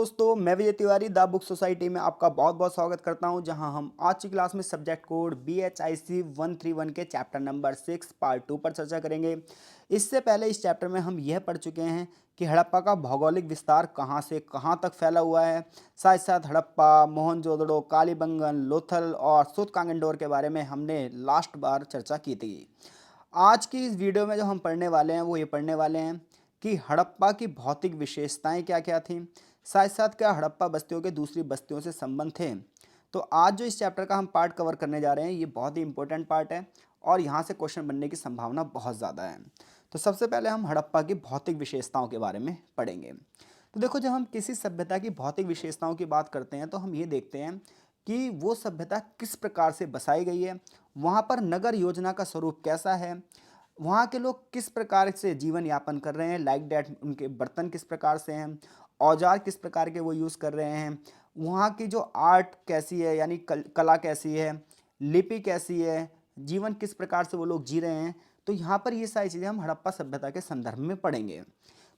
दोस्तों, मैं Vijay Tiwari the book society में आपका बहुत बहुत स्वागत करता हूं, जहां हम आज की क्लास में सब्जेक्ट कोड BHIC 131 के चैप्टर नंबर 6 पार्ट 2 पर चर्चा करेंगे। इससे पहले इस चैप्टर में हम यह पढ़ चुके हैं कि हड़प्पा का भौगोलिक विस्तार कहां से कहां तक फैला हुआ है। साथ साथ हड़प्पा, मोहनजोदड़ो, कालीबंगन, लोथल और सूतकांगेंडोर के बारे में हमने लास्ट बार चर्चा की थी। आज की इस वीडियो में जो हम पढ़ने वाले हैं वो ये पढ़ने वाले हैं कि हड़प्पा की भौतिक विशेषताएं क्या क्या थीं, साथ साथ क्या हड़प्पा बस्तियों के दूसरी बस्तियों से संबंध थे। तो आज जो इस चैप्टर का हम पार्ट कवर करने जा रहे हैं ये बहुत ही इंपॉर्टेंट पार्ट है और यहाँ से क्वेश्चन बनने की संभावना बहुत ज़्यादा है। तो सबसे पहले हम हड़प्पा की भौतिक विशेषताओं के बारे में पढ़ेंगे। तो देखो, जब हम किसी सभ्यता की भौतिक विशेषताओं की बात करते हैं तो हम ये देखते हैं कि वो सभ्यता किस प्रकार से बसाई गई है, वहाँ पर नगर योजना का स्वरूप कैसा है, वहाँ के लोग किस प्रकार से जीवन यापन कर रहे हैं, लाइक डैट उनके बर्तन किस प्रकार से हैं, औजार किस प्रकार के वो यूज़ कर रहे हैं, वहाँ की जो आर्ट कैसी है यानी कला कैसी है, लिपि कैसी है, जीवन किस प्रकार से वो लोग जी रहे हैं। तो यहाँ पर ये सारी चीज़ें हम हड़प्पा सभ्यता के संदर्भ में पढ़ेंगे।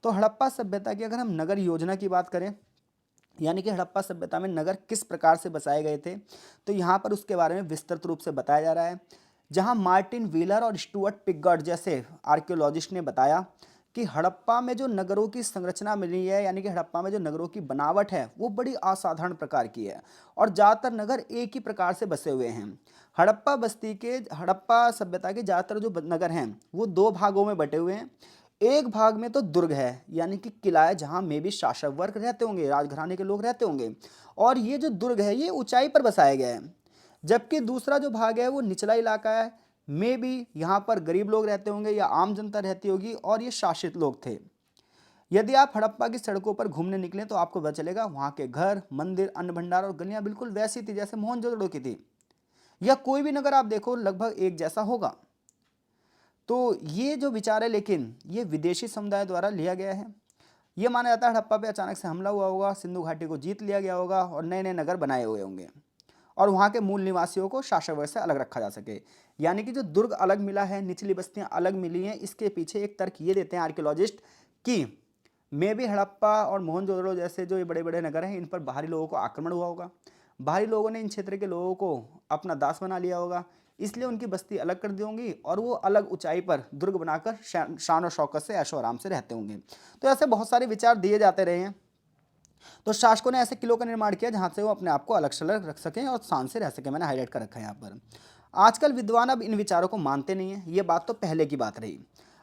तो हड़प्पा सभ्यता की अगर हम नगर योजना की बात करें, यानी कि हड़प्पा सभ्यता में नगर किस प्रकार से बसाए गए थे, तो यहाँ पर उसके बारे में विस्तृत रूप से बताया जा रहा है। जहाँ मार्टिन व्हीलर और स्टुअर्ट पिगॉट जैसे आर्कियोलॉजिस्ट ने बताया कि हड़प्पा में जो नगरों की संरचना मिली है, यानी कि हड़प्पा में जो नगरों की बनावट है वो बड़ी असाधारण प्रकार की है और ज़्यादातर नगर एक ही प्रकार से बसे हुए हैं। हड़प्पा सभ्यता के ज़्यादातर जो नगर हैं वो दो भागों में बटे हुए हैं। एक भाग में तो दुर्ग है, यानी कि किला है, जहां में भी शासक वर्ग रहते होंगे, राजघराने के लोग रहते होंगे, और ये जो दुर्ग है ये ऊंचाई पर बसाया गया है। जबकि दूसरा जो भाग है वो निचला इलाका है, में भी यहाँ पर गरीब लोग रहते होंगे या आम जनता रहती होगी और ये शासित लोग थे। यदि आप हड़प्पा की सड़कों पर घूमने निकले तो आपको पता चलेगा वहाँ के घर, मंदिर, अन्न भंडार और गलियां बिल्कुल वैसी थी जैसे मोहनजोदड़ो की थी, या कोई भी नगर आप देखो लगभग एक जैसा होगा। तो ये जो विचार है, लेकिन ये विदेशी समुदाय द्वारा लिया गया है। ये माना जाता है हड़प्पा पे अचानक से हमला हुआ होगा, सिंधु घाटी को जीत लिया गया होगा और नए नए नगर बनाए हुए होंगे और वहाँ के मूल निवासियों को शासक वर्ग से अलग रखा जा सके। यानी कि जो दुर्ग अलग मिला है, निचली बस्तियाँ अलग मिली हैं, इसके पीछे एक तर्क ये देते हैं आर्कियोलॉजिस्ट कि मे भी हड़प्पा और मोहनजोदड़ो जैसे जो ये बड़े बड़े नगर हैं इन पर बाहरी लोगों को आक्रमण हुआ होगा, बाहरी लोगों ने इन क्षेत्र के लोगों को अपना दास बना लिया होगा, इसलिए उनकी बस्ती अलग कर दी होंगी और वो अलग ऊंचाई पर दुर्ग बनाकर शान और शौकत से ऐशो आराम से रहते होंगे। तो ऐसे बहुत सारे विचार दिए जाते रहे हैं। तो शासकों ने ऐसे किलों का निर्माण किया जहां से वो अपने आप को अलग थलग रख सकें और शान से रह सकें। मैंने हाईलाइट कर रखा है यहाँ पर। आजकल विद्वान अब इन विचारों को मानते नहीं है, ये बात तो पहले की बात रही।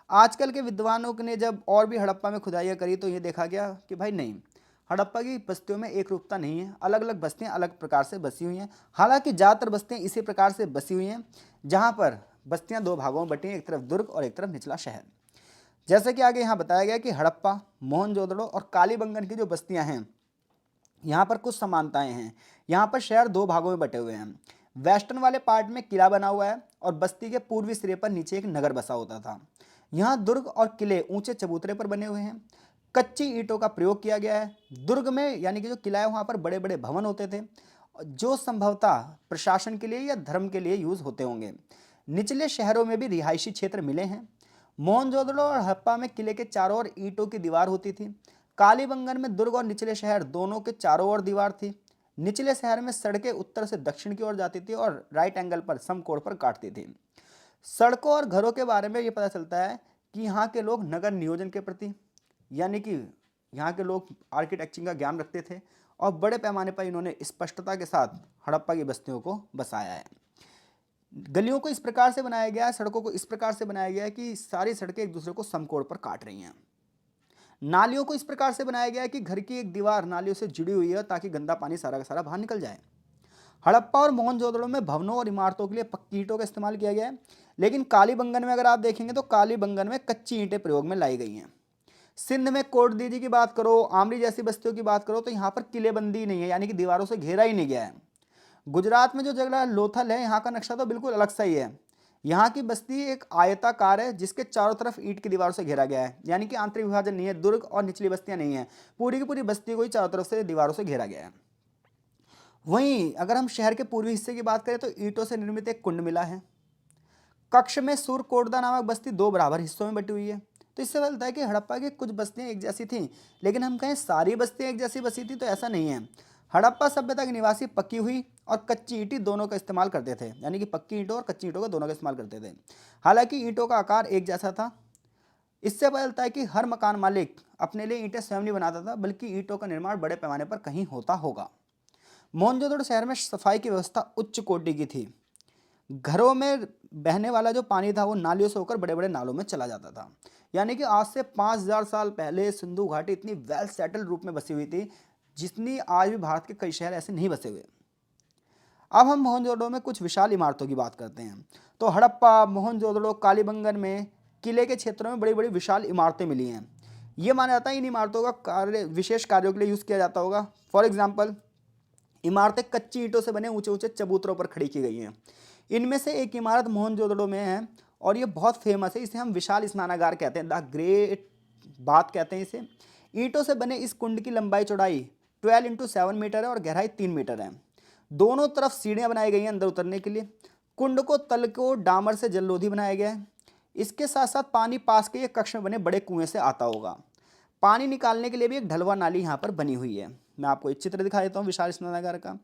आजकल के विद्वानों ने जब और भी हड़प्पा में खुदाइयाँ करी तो ये देखा गया कि भाई नहीं, हड़प्पा की बस्तियों में एक रूपता नहीं है, अलग अलग बस्तियाँ अलग प्रकार से बसी हुई हैं। हालांकि ज़्यादातर बस्तियाँ इसी प्रकार से बसी हुई हैं जहाँ पर बस्तियाँ दो भागों में बटी हैं, एक तरफ दुर्ग और एक तरफ निचला शहर। जैसे कि आगे यहाँ बताया गया कि हड़प्पा, मोहनजोदड़ो और कालीबंगन की जो बस्तियाँ हैं यहाँ पर कुछ समानताएं हैं। यहाँ पर शहर दो भागों में बटे हुए हैं। वेस्टर्न वाले पार्ट में किला बना हुआ है और बस्ती के पूर्वी सिरे पर नीचे एक नगर बसा होता था। यहाँ दुर्ग और किले ऊंचे चबूतरे पर बने हुए हैं। कच्ची ईंटों का प्रयोग किया गया है। दुर्ग में यानी कि जो किला है वहाँ पर बड़े बड़े भवन होते थे जो संभवतः प्रशासन के लिए या धर्म के लिए यूज होते होंगे। निचले शहरों में भी रिहायशी क्षेत्र मिले हैं। मोहनजोदड़ो और हड़प्पा में किले के चारों ओर ईंटों की दीवार होती थी। कालीबंगन में दुर्ग और निचले शहर दोनों के चारों ओर दीवार थी। निचले शहर में सड़कें उत्तर से दक्षिण की ओर जाती थी और राइट एंगल पर समकोण पर काटती थी। सड़कों और घरों के बारे में ये पता चलता है कि यहाँ के लोग नगर नियोजन के प्रति, यानी कि यहाँ के लोग आर्किटेक्चर का ज्ञान रखते थे और बड़े पैमाने पर इन्होंने स्पष्टता के साथ हड़प्पा की बस्तियों को बसाया है। गलियों को इस प्रकार से बनाया गया है, सड़कों को इस प्रकार से बनाया गया है कि सारी सड़कें एक दूसरे को समकोण पर काट रही हैं। नालियों को इस प्रकार से बनाया गया है कि घर की एक दीवार नालियों से जुड़ी हुई है ताकि गंदा पानी सारा का सारा बाहर निकल जाए। हड़प्पा और मोहनजोदड़ो में भवनों और इमारतों के लिए पक्की ईंटों का इस्तेमाल किया गया है, लेकिन कालीबंगन में अगर आप देखेंगे तो कालीबंगन में कच्ची ईंटें प्रयोग में लाई गई हैं। सिंध में कोटदीजी की बात करो, आमरी जैसी बस्तियों की बात करो तो यहाँ पर किलेबंदी नहीं है, यानी कि दीवारों से घेरा ही नहीं गया है। गुजरात में जो जगह लोथल है यहाँ का नक्शा तो बिल्कुल अलग सा ही है। यहाँ की बस्ती एक आयताकार है जिसके चारों तरफ ईंट की दीवारों से घेरा गया है, यानी कि आंतरिक विभाजन नहीं है, दुर्ग और निचली बस्तियां नहीं है, पूरी की पूरी बस्ती को ही चारों तरफ से दीवारों से घेरा गया है। वहीं अगर हम शहर के पूर्वी हिस्से की बात करें तो ईंटों से निर्मित एक कुंड मिला है। कक्ष में सूरकोटदा नामक बस्ती दो बराबर हिस्सों में बटी हुई है। तो इससे पता चलता है कि हड़प्पा की कुछ बस्तियां एक जैसी थीं, लेकिन हम कहें सारी बस्तियां एक जैसी बसी थी तो ऐसा नहीं है। हड़प्पा सभ्यता के निवासी पक्की हुई और कच्ची ईंटें दोनों का इस्तेमाल करते थे, यानी कि पक्की ईंटों और कच्ची ईंटों का दोनों का इस्तेमाल करते थे। हालांकि ईंटों का आकार एक जैसा था। इससे पता चलता है कि हर मकान मालिक अपने लिए ईंटें स्वयं नहीं बनाता था, बल्कि ईंटों का निर्माण बड़े पैमाने पर कहीं होता होगा। मोहनजोदड़ो शहर में सफाई की व्यवस्था उच्च कोटि की थी। घरों में बहने वाला जो पानी था वो नालियों से होकर बड़े बड़े नालों में चला जाता था। यानी कि आज से 5000 साल पहले सिंधु घाटी इतनी वेल सेटल रूप में बसी हुई थी, जितनी आज भी भारत के कई शहर ऐसे नहीं बसे हुए। अब हम मोहनजोदड़ो में कुछ विशाल इमारतों की बात करते हैं। तो हड़प्पा, मोहनजोदड़ो, कालीबंगन में किले के क्षेत्रों में बड़ी बड़ी विशाल इमारतें मिली हैं। ये माना जाता है इन इमारतों का कार्य विशेष कार्यों के लिए यूज़ किया जाता होगा। फॉर एग्जाम्पल, इमारतें कच्ची ईंटों से बने ऊंचे ऊंचे चबूतरों पर खड़ी की गई हैं। इनमें से एक इमारत मोहनजोदड़ो में है और ये बहुत फेमस है। इसे हम विशाल स्नानागार कहते हैं, द ग्रेट बाथ कहते हैं इसे। ईंटों से बने इस कुंड की लंबाई चौड़ाई 12 × 7 मीटर है और गहराई 3 मीटर है। दोनों तरफ सीढ़ियां बनाई गई हैं अंदर उतरने के लिए। कुंड को तल को डामर से जलरोधी बनाया गया है। इसके साथ साथ पानी पास के एक कक्ष में बने बड़े कुएं से आता होगा। पानी निकालने के लिए भी एक ढलवा नाली यहाँ पर बनी हुई है। मैं आपको एक चित्र दिखा देता हूँ विशाल स्नानागार का।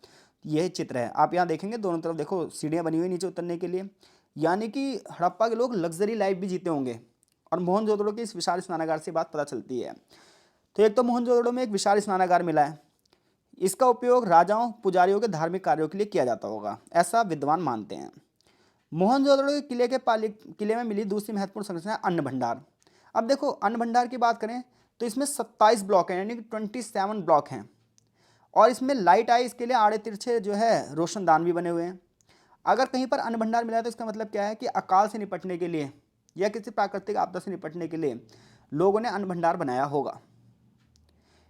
यह चित्र है, आप यहाँ देखेंगे दोनों तरफ देखो सीढ़ियाँ बनी हुई नीचे उतरने के लिए। यानी कि हड़प्पा के लोग लग्जरी लाइफ भी जीते होंगे और मोहनजोदड़ो की इस विशाल स्नानागार से बात पता चलती है। तो एक तो मोहनजोदड़ो में एक विशाल स्नानागार मिला है। इसका उपयोग राजाओं पुजारियों के धार्मिक कार्यों के लिए किया जाता होगा, ऐसा विद्वान मानते हैं। मोहनजोदड़ो के किले में मिली दूसरी महत्वपूर्ण संरचना है अन्न भंडार। अब देखो अन्न भंडार की बात करें तो इसमें 27 ब्लॉक हैं, यानी कि 27 ब्लॉक हैं। और इसमें लाइट आई, इसके लिए आड़े तिरछे जो है रोशनदान भी बने हुए हैं। अगर कहीं पर अन्न भंडार मिला है तो इसका मतलब क्या है कि अकाल से निपटने के लिए या किसी प्राकृतिक आपदा से निपटने के लिए लोगों ने अन्न भंडार बनाया होगा।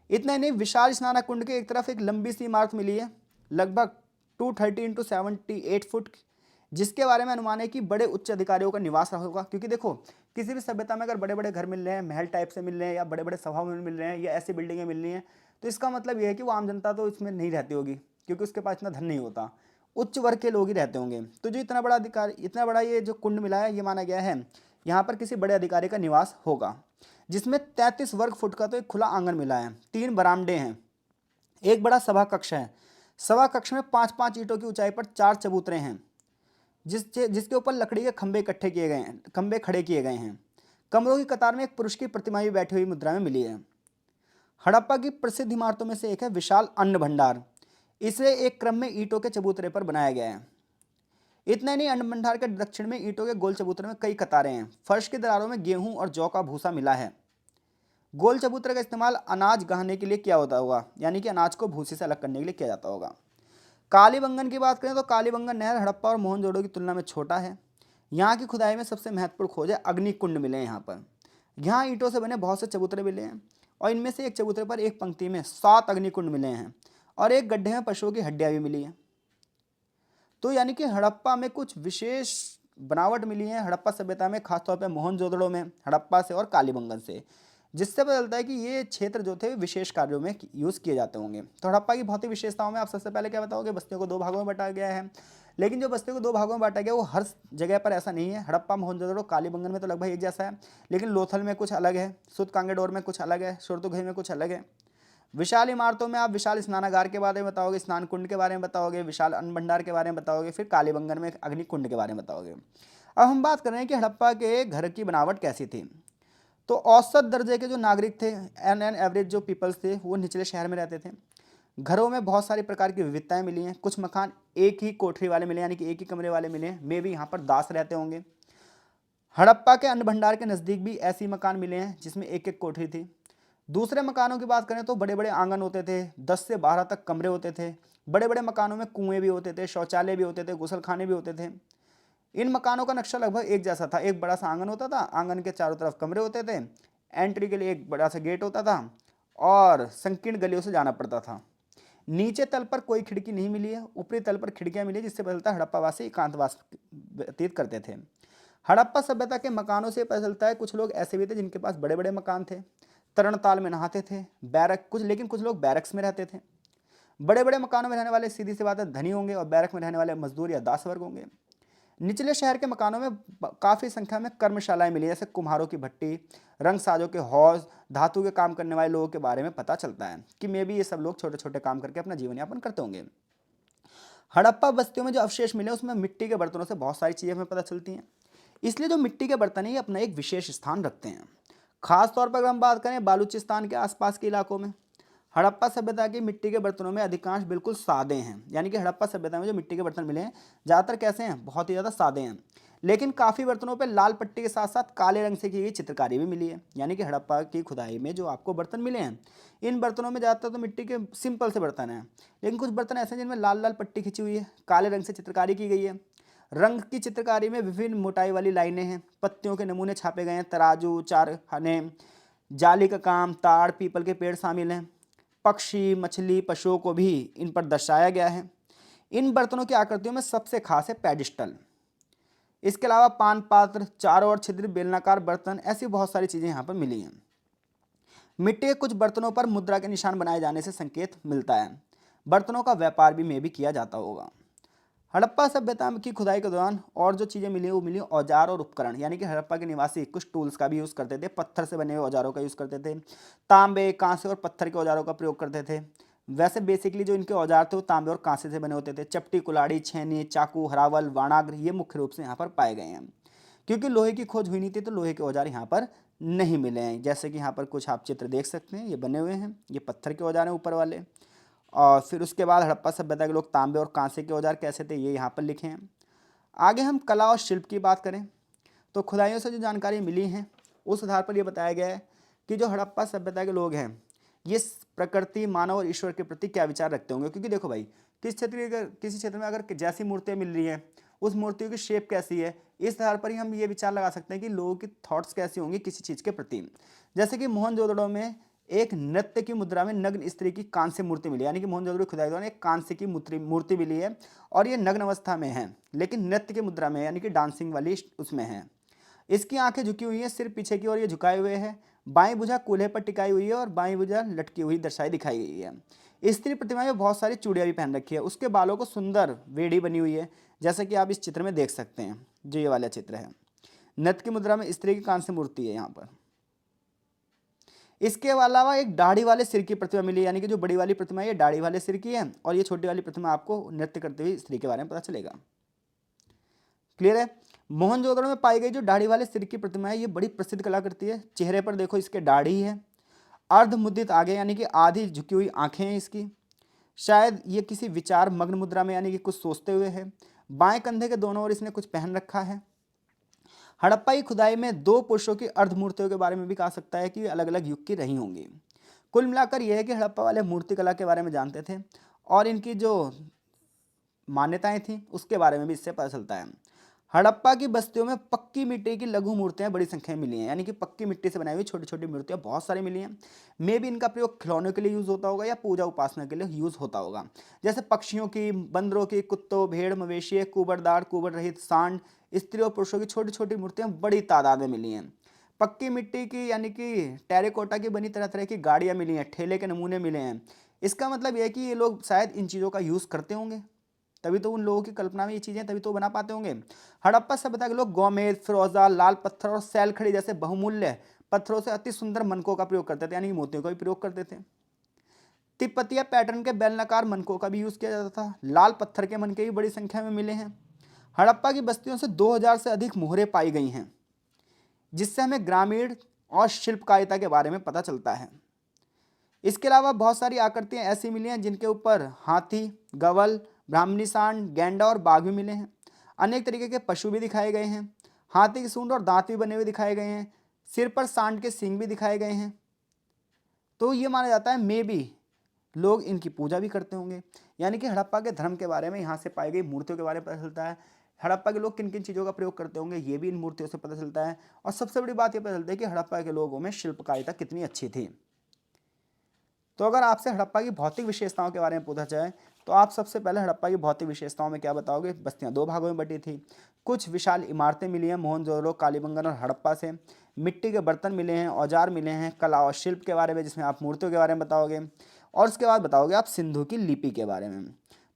इतना ही नहीं, विशाल स्नान कुंड के एक तरफ एक लंबी सी इमारत मिली है, लगभग 230 × 78 फुट, जिसके बारे में अनुमान है कि बड़े उच्च अधिकारियों का निवास रहा होगा। क्योंकि देखो किसी भी सभ्यता में अगर बड़े बड़े घर मिल रहे हैं, महल टाइप से मिल रहे हैं, या बड़े बड़े सभा में मिल रहे हैं, या ऐसी बिल्डिंगें मिल रही हैं, तो इसका मतलब यह है कि वो आम जनता तो इसमें नहीं रहती होगी, क्योंकि उसके पास इतना धन नहीं होता। उच्च वर्ग के लोग ही रहते होंगे। तो जो इतना बड़ा अधिकार, इतना बड़ा ये जो कुंड मिला है, ये माना गया है यहाँ पर किसी बड़े अधिकारी का निवास होगा। जिसमें 33 वर्ग फुट का तो एक खुला आंगन मिला है, 3 बरामदे हैं, एक बड़ा सभा कक्ष है। सभा कक्ष में 5-5 ईंटों की ऊंचाई पर 4 चबूतरे हैं, जिसके ऊपर लकड़ी के खंभे इकट्ठे किए गए हैं, खंभे खड़े किए गए हैं। कमरों की कतार में एक पुरुष की प्रतिमा भी बैठी हुई मुद्रा में मिली है। हड़प्पा की प्रसिद्ध इमारतों में से एक है विशाल अन्न भंडार। इसे एक क्रम में ईंटों के चबूतरे पर बनाया गया है। इतना ही नहीं, अन्न भंडार के दक्षिण में ईंटों के गोल चबूतरे में कई कतारें हैं। फर्श की दरारों में गेहूं और जौ का भूसा मिला है। गोल चबूतरे का इस्तेमाल अनाज गहने के लिए किया होता होगा, यानी कि अनाज को भूसे से अलग करने के लिए किया जाता होगा। कालीबंगन की बात करें तो कालीबंगन नहर हड़प्पा और मोहनजोदड़ो की तुलना में छोटा है। यहाँ की खुदाई में सबसे महत्वपूर्ण खोज है अग्निकुंड मिले हैं यहाँ पर। यहाँ ईंटों से बने बहुत से चबूतरे मिले हैं और इनमें से एक चबूतरे पर एक पंक्ति में 7 अग्निकुंड मिले हैं और एक गड्ढे में पशुओं की हड्डियाँ भी मिली हैं। तो यानी कि हड़प्पा में कुछ विशेष बनावट मिली है हड़प्पा सभ्यता में, खासतौर पर मोहनजोदड़ो में, हड़प्पा से और कालीबंगन से, जिससे पता चलता है कि ये क्षेत्र जो थे विशेष कार्यों में यूज़ किए जाते होंगे। तो हड़प्पा की भौतिक विशेषताओं में आप सबसे पहले क्या बताओगे, बस्तियों को 2 भागों में बांटा गया है। लेकिन जो बस्तियों को 2 भागों में बांटा गया वो हर जगह पर ऐसा नहीं है। हड़प्पा, मोहनजोदड़ो, कालीबंगन में तो लगभग एक जैसा है, लेकिन लोथल में कुछ अलग है, सुतकांगेडोर में कुछ अलग है, सुरतुघई में कुछ अलग है। विशाल इमारतों में आप विशाल स्नानागार के बारे में बताओगे, स्नान कुंड के बारे में बताओगे, विशाल अन्न भंडार के बारे में बताओगे, फिर कालीबंगन में अग्निकुंड के बारे में बताओगे। अब हम बात कर रहे हैं कि हड़प्पा के घर की बनावट कैसी थी। तो औसत दर्जे के जो नागरिक थे, एन एवरेज जो पीपल्स थे, वो निचले शहर में रहते थे। घरों में बहुत सारी प्रकार की विविधताएं मिली हैं। कुछ मकान एक ही कोठरी वाले मिले, यानी कि एक ही कमरे वाले मिले हैं। मे भी यहाँ पर दास रहते होंगे। हड़प्पा के अन्न भंडार के नज़दीक भी ऐसी मकान मिले हैं जिसमें एक एक कोठरी थी। दूसरे मकानों की बात करें तो बड़े बड़े आंगन होते थे, 10 से 12 तक कमरे होते थे। बड़े बड़े मकानों में कुएं भी होते थे, शौचालय भी होते थे, गुसलखाने भी होते थे। इन मकानों का नक्शा लगभग एक जैसा था। एक बड़ा सा आंगन होता था, आंगन के चारों तरफ कमरे होते थे, एंट्री के लिए एक बड़ा सा गेट होता था और संकीर्ण गलियों से जाना पड़ता था। नीचे तल पर कोई खिड़की नहीं मिली है, ऊपरी तल पर खिड़कियां मिली, जिससे पता चलता है हड़प्पावासी एकांतवास व्यतीत करते थे। हड़प्पा सभ्यता के मकानों से पता चलता है कुछ लोग ऐसे भी थे जिनके पास बड़े बड़े मकान थे, तरणताल में नहाते थे, बैरक कुछ, लेकिन कुछ लोग बैरक्स में रहते थे। बड़े बड़े मकानों में रहने वाले सीधी सी बात है धनी होंगे और बैरक में रहने वाले मजदूर या दास वर्ग होंगे। निचले शहर के मकानों में काफ़ी संख्या में कर्मशालाएं मिली, जैसे कुम्हारों की भट्टी, रंगसाजों के हौज, धातु के काम करने वाले लोगों के बारे में पता चलता है कि मे भी ये सब लोग छोटे छोटे काम करके अपना जीवन यापन करते होंगे। हड़प्पा बस्तियों में जो अवशेष मिले उसमें मिट्टी के बर्तनों से बहुत सारी चीज़ें हमें पता चलती हैं। इसलिए जो मिट्टी के बर्तन हैं ये अपना एक विशेष स्थान रखते हैं। खास तौर पर अगर हम बात करें बालूचिस्तान के आसपास के इलाकों में, हड़प्पा सभ्यता की मिट्टी के बर्तनों में अधिकांश बिल्कुल सादे हैं, यानी कि हड़प्पा सभ्यता में जो मिट्टी के बर्तन मिले हैं ज़्यादातर कैसे हैं, बहुत ही ज़्यादा सादे हैं। लेकिन काफ़ी बर्तनों पे लाल पट्टी के साथ साथ काले रंग से की गई चित्रकारी भी मिली है, यानी कि हड़प्पा की खुदाई में जो आपको बर्तन मिले हैं इन बर्तनों में ज़्यादातर तो मिट्टी के सिंपल से बर्तन हैं, लेकिन कुछ बर्तन ऐसे हैं जिनमें लाल लाल पट्टी खिंची हुई है, काले रंग से चित्रकारी की गई है। रंग की चित्रकारी में विभिन्न मोटाई वाली लाइनें हैं, पत्तियों के नमूने छापे गए हैं, तराजू, चारखाने, जाली का काम, ताड़, पीपल के पेड़ शामिल हैं। पक्षी, मछली, पशुओं को भी इन पर दर्शाया गया है। इन बर्तनों की आकृतियों में सबसे खास है पेडिस्टल। इसके अलावा पान पात्र, चारों ओर छिद्रित बेलनाकार बर्तन, ऐसी बहुत सारी चीज़ें यहाँ पर मिली हैं। मिट्टी के कुछ बर्तनों पर मुद्रा के निशान बनाए जाने से संकेत मिलता है। बर्तनों का व्यापार भी में भी किया जाता होगा। हड़प्पा सभ्यता की खुदाई के दौरान और जो चीज़ें मिली वो मिली औजार और उपकरण, यानी कि हड़प्पा के निवासी कुछ टूल्स का भी यूज़ करते थे, पत्थर से बने हुए औजारों का यूज़ करते थे, तांबे, कांसे और पत्थर के औजारों का प्रयोग करते थे। वैसे बेसिकली जो इनके औजार थे वो तांबे और कांसे से बने होते थे। चपटी, कुल्हाड़ी, छेनी, चाकू, हरावल, वाणाग्र ये मुख्य रूप से यहाँ पर पाए गए हैं। क्योंकि लोहे की खोज हुई नहीं थी तो लोहे के औजार यहाँ पर नहीं मिले हैं। जैसे कि यहाँ पर कुछ आप चित्र देख सकते हैं, ये बने हुए हैं, ये पत्थर के औजार हैं ऊपर वाले। और फिर उसके बाद हड़प्पा सभ्यता के लोग तांबे और कांसे के औजार कैसे थे ये यहाँ पर लिखे हैं। आगे हम कला और शिल्प की बात करें तो खुदाइयों से जो जानकारी मिली है उस आधार पर यह बताया गया है कि जो हड़प्पा सभ्यता के लोग हैं ये प्रकृति, मानव और ईश्वर के प्रति क्या विचार रखते होंगे। क्योंकि देखो भाई, किसी क्षेत्र में अगर जैसी मूर्तियाँ मिल रही हैं उस मूर्तियों की शेप कैसी है, इस आधार पर ही हम ये विचार लगा सकते हैं कि लोगों की थॉट्स कैसी होंगी किसी चीज़ के प्रति। जैसे कि मोहनजोदड़ो में एक नृत्य की मुद्रा में नग्न स्त्री की कांस्य मूर्ति मिली, यानी कि मोहनजोदड़ो की खुदाई दौरान एक कांस्य की मूर्ति मिली है और ये नग्न अवस्था में है, लेकिन नृत्य की मुद्रा में, यानी कि डांसिंग वाली उसमें है। इसकी आंखें झुकी हुई हैं, सिर पीछे की ओर ये झुकाए हुए है, बाईं भुजा कूल्हे पर टिकाई हुई है और बाईं भुजा लटकी हुई दिखाई गई है। स्त्री प्रतिमा में बहुत सारी चूड़ियाँ भी पहन रखी है, उसके बालों को सुंदर वेड़ी बनी हुई है, जैसे कि आप इस चित्र में देख सकते हैं। जो ये वाला चित्र है, नृत्य की मुद्रा में स्त्री की कांस्य मूर्ति है यहाँ पर। इसके अलावा एक दाढ़ी वाले सिर की प्रतिमा मिली, यानी कि जो बड़ी वाली प्रतिमा है ये दाढ़ी वाले सिर की है और ये छोटी वाली प्रतिमा आपको नृत्य करते हुए स्त्री के बारे में पता चलेगा। क्लियर है। मोहनजोदड़ो में पाई गई जो दाढ़ी वाले सिर की प्रतिमा है ये बड़ी प्रसिद्ध कलाकृति है। चेहरे पर देखो इसके दाढ़ी है, अर्धमुद्रित आगे यानी कि आधी झुकी हुई आंखें हैं इसकी, शायद ये किसी विचार मग्न मुद्रा में यानी कि कुछ सोचते हुए है। बाएं कंधे के दोनों ओर इसने कुछ पहन रखा है। हड़प्पा की खुदाई में दो पुरुषों की अर्धमूर्तियों के बारे में भी कहा सकता है कि अलग अलग युग की रही होंगी। कुल मिलाकर यह है कि हड़प्पा वाले मूर्तिकला के बारे में जानते थे और इनकी जो मान्यताएं थी उसके बारे में भी इससे पता चलता है। हड़प्पा की बस्तियों में पक्की मिट्टी की लघु मूर्तियां बड़ी संख्या में मिली हैं, यानी कि पक्की मिट्टी से बनाई हुई छोटी छोटी मूर्तियां बहुत सारी मिली हैं। मे भी इनका प्रयोग खिलौनों के लिए यूज़ होता होगा या पूजा उपासना के लिए यूज़ होता होगा। जैसे पक्षियों की, बंदरों की, कुत्तों, भेड़, मवेशी, कुबड़दार, कुबड़ रहित सांड, स्त्री और पुरुषों की छोटी छोटी मूर्तियां बड़ी तादाद में मिली हैं। पक्की मिट्टी की यानी कि टेराकोटा की बनी तरह तरह की गाड़ियाँ मिली हैं, ठेले के नमूने मिले हैं। इसका मतलब यह है कि ये लोग शायद इन चीज़ों का यूज़ करते होंगे, तभी तो उन लोगों की कल्पना में ये चीज़ें तभी तो बना पाते होंगे। हड़प्पा सभ्यता के लोग गोमेद, फिरोजा, लाल पत्थर और सैलखड़ी जैसे बहुमूल्य पत्थरों से अति सुंदर मनकों का प्रयोग करते थे, यानी कि मोतियों का भी प्रयोग करते थे। तिब्बतिया पैटर्न के बेलनाकार मनकों का भी यूज़ किया जाता था। लाल पत्थर के मनके भी बड़ी संख्या में मिले हैं। हड़प्पा की बस्तियों से 2000 से अधिक मोहरें पाई गई हैं, जिससे हमें ग्रामीण और शिल्पकारिता के बारे में पता चलता है। इसके अलावा बहुत सारी आकृतियाँ ऐसी मिली हैं जिनके ऊपर हाथी, गवल, ब्राह्मणी सांड, गैंडा और बाघ भी मिले हैं। अनेक तरीके के पशु भी दिखाए गए हैं। हाथी की सूंड और दांत भी बने हुए दिखाए गए हैं। सिर पर सांड के सींग भी दिखाए गए हैं। तो ये माना जाता है मे बी लोग इनकी पूजा भी करते होंगे। यानी कि हड़प्पा के धर्म के बारे में यहाँ से पाई गई मूर्तियों के बारे में पता चलता है। हड़प्पा के लोग किन किन चीज़ों का प्रयोग करते होंगे ये भी इन मूर्तियों से पता चलता है। और सबसे बड़ी बात ये पता चलती है कि हड़प्पा के लोगों में शिल्पकारिता कितनी अच्छी थी। तो अगर आपसे हड़प्पा की भौतिक विशेषताओं के बारे में पूछा जाए तो आप सबसे पहले हड़प्पा की भौतिक विशेषताओं में क्या बताओगे। बस्तियां दो भागों में बटी थी। कुछ विशाल इमारतें मिली हैं मोहनजोदड़ो, कालीबंगन और हड़प्पा से। मिट्टी के बर्तन मिले हैं, औजार मिले हैं। कला और शिल्प के बारे में जिसमें आप मूर्तियों के बारे में बताओगे और उसके बाद बताओगे आप सिंधु की लिपि के बारे में।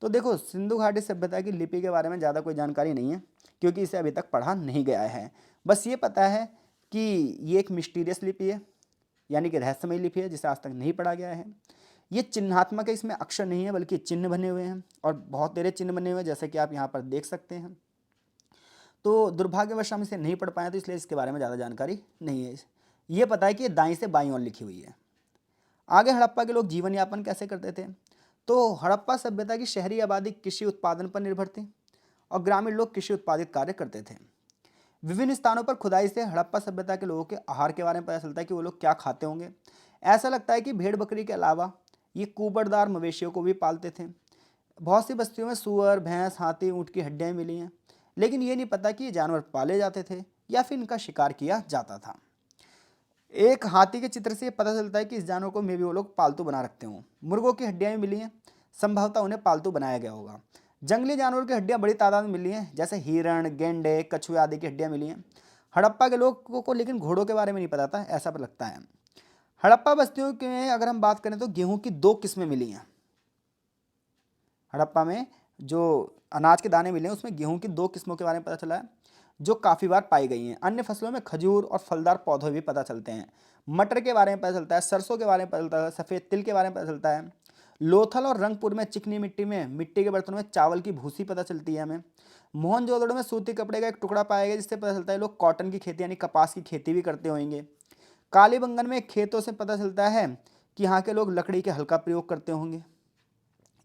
तो देखो, सिंधु घाटी सभ्यता की लिपि के बारे में ज़्यादा कोई जानकारी नहीं है क्योंकि इसे अभी तक पढ़ा नहीं गया है। बस ये पता है कि ये एक मिस्टीरियस लिपि है, यानी कि रहस्यमय लिपि है जिसे आज तक नहीं पढ़ा गया है। ये चिन्हात्मक है, इसमें अक्षर नहीं है बल्कि चिन्ह बने हुए हैं, और बहुत तेरे चिन्ह बने हुए हैं जैसे कि आप यहाँ पर देख सकते हैं। तो दुर्भाग्यवश हम इसे नहीं पढ़ पाए, तो इसलिए इसके बारे में ज़्यादा जानकारी नहीं है। ये पता है कि ये दाईं से बाईं ओर लिखी हुई है। आगे हड़प्पा के लोग जीवन यापन कैसे करते थे? तो हड़प्पा सभ्यता की शहरी आबादी कृषि उत्पादन पर निर्भर थी और ग्रामीण लोग कृषि उत्पादित कार्य करते थे। विभिन्न स्थानों पर खुदाई से हड़प्पा सभ्यता के लोगों के आहार के बारे में पता चलता है कि वो लोग क्या खाते होंगे। ऐसा लगता है कि भेड़ बकरी के अलावा ये कुबड़दार मवेशियों को भी पालते थे। बहुत सी बस्तियों में सुअर, भैंस, हाथी, ऊँट की हड्डियाँ मिली हैं, लेकिन ये नहीं पता कि ये जानवर पाले जाते थे या फिर इनका शिकार किया जाता था। एक हाथी के चित्र से ये पता चलता है कि इस जानवर को मे भी वो लोग पालतू बना रखते हों। मुर्गों की हड्डियाँ भी मिली हैं, संभवतः उन्हें पालतू बनाया गया होगा। जंगली जानवरों की हड्डियाँ बड़ी तादाद में मिली हैं, जैसे हिरण, गेंडे, कछुए आदि की हड्डियाँ मिली हैं। हड़प्पा के लोगों को लेकिन घोड़ों के बारे में नहीं पता था, ऐसा लगता है। हड़प्पा बस्तियों के अगर हम बात करें तो गेहूं की 2 किस्में मिली हैं। हड़प्पा में जो अनाज के दाने मिले हैं उसमें गेहूं की 2 किस्मों के बारे में पता चला है, जो काफ़ी बार पाई गई हैं। अन्य फसलों में खजूर और फलदार पौधे भी पता चलते हैं। मटर के बारे में पता चलता है, सरसों के बारे में पता चलता है, सफ़ेद तिल के बारे में पता चलता है। लोथल और रंगपुर में चिकनी मिट्टी में मिट्टी के बर्तनों में चावल की भूसी पता चलती है हमें। मोहनजोदड़ो में सूती कपड़े का एक टुकड़ा पाया गया जिससे पता चलता है लोग कॉटन की खेती यानी कपास की खेती भी करते होंगे। कालीबंगन में खेतों से पता चलता है कि यहाँ के लोग लकड़ी के हल का प्रयोग करते होंगे।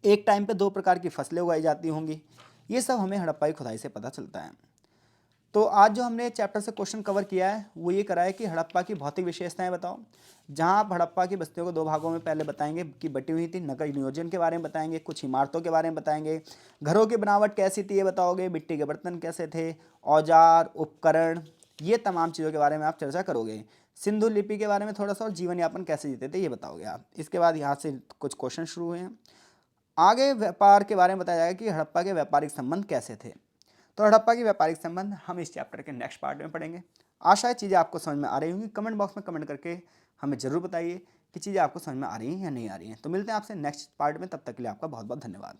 एक टाइम पे 2 प्रकार की फसलें उगाई जाती होंगी। ये सब हमें हड़प्पा की खुदाई से पता चलता है। तो आज जो हमने चैप्टर से क्वेश्चन कवर किया है वो ये करा है कि हड़प्पा की भौतिक विशेषताएं बताओ, जहां आप हड़प्पा की बस्तियों को 2 भागों में पहले बताएंगे कि बटी हुई थी, नगर नियोजन के बारे में बताएंगे, कुछ इमारतों के बारे में बताएंगे, घरों की बनावट कैसी थी ये बताओगे, मिट्टी के बर्तन कैसे थे, औजार, उपकरण, ये तमाम चीज़ों के बारे में आप चर्चा करोगे। सिंधु लिपि के बारे में थोड़ा सा, और जीवन यापन कैसे जीते थे ये बताओगे आप। इसके बाद यहाँ से कुछ क्वेश्चन शुरू हुए हैं। आगे व्यापार के बारे में बताया जाएगा कि हड़प्पा के व्यापारिक संबंध कैसे थे। तो हड़प्पा के व्यापारिक संबंध हम इस चैप्टर के नेक्स्ट पार्ट में पढ़ेंगे। आशा है चीज़ें आपको समझ में आ रही होंगी। कमेंट बॉक्स में कमेंट करके हमें ज़रूर बताइए कि चीज़ें आपको समझ में आ रही हैं या नहीं आ रही हैं। तो मिलते हैं आपसे नेक्स्ट पार्ट में, तब तक के लिए आपका बहुत बहुत धन्यवाद।